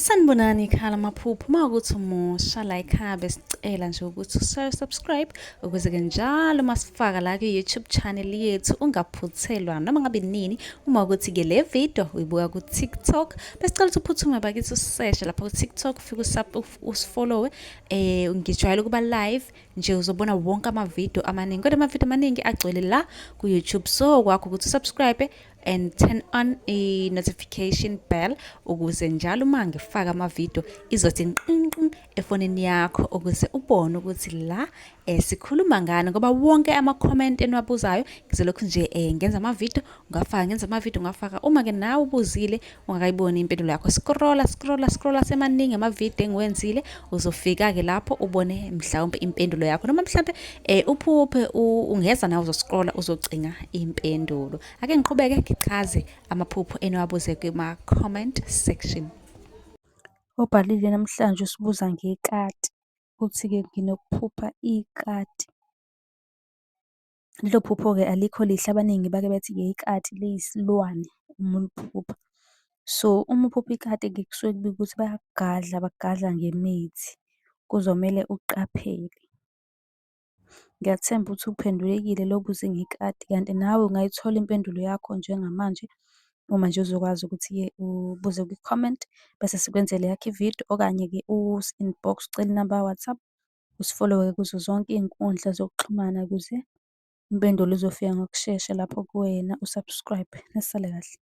Sanibonani khala maphupho mawukuthi umusha la ekhaya besicela nje ukuthi subscribe ukuze-ke njalo masifaka la ku-YouTube channel yethu ungaphuthelwa noma ngabe nini. Uma ukuthi-ke le video uyibuka ku-TikTok besicela ukuthi uphuthume bakithi useshe lapha ku-TikTok ufike usifollowe. Ngijwayele ukuba live nje uzobona wonke amavidiyo amaningi, kodwa amavidiyo amaningi agcwele la ku-YouTube, so kwakho ukuthi usubscribe and turn on i-notification bell ukuze njalo uma ngifaka amavidiyo izothi nqinqi efonini yakho ukuze ubone ukuthi la sikhuluma ngani, ngoba wonke ama-comment eniwabuzayo ngizolokhu nje ngenza amavidiyo ngafaka. Uma-ke nawe ubuzile ungakayiboni impendulo yakho, scrolla semaningi amavidiyo engiwenzile uzofika-ke lapho ubone mhlawumpe impendulo yakho, noma mhlawumpe uphuphe ungeza nawe uzoscrolla uzocinga impendulo. Ake ngiqhubeke ngichaze amaphupho eniwabuze kuma-comment section. Obhalile namhlanje usibuza ngekati, ukuthi-ke nginokuphupha ikati. Lelo phupho-ke alikho lihle, abaningi bake bethi-ke ikati liyisilwane uma uliphupha. So uma uphupha ikati-ke kusuke kubika ukuthi bakugadla ngemithi, kuzomele uqaphele. Ngiyathemba ukuthi uphendulekile lo buze ngekati, kanti nawe ungayithola impendulo yakho njengamanje uma nje uzokwazi ukuthi-ke ubuze kwi-comment bese sikwenzele yakho ividiyo, okanye-ke usi-inbox ucele inamba ya-WhatsApp usifollowe kuzo zonke iy'nkundla zokuxhumana ukuze impendulo izofika ngokushesha lapho kuwena, usubscribe. Nisale kahle.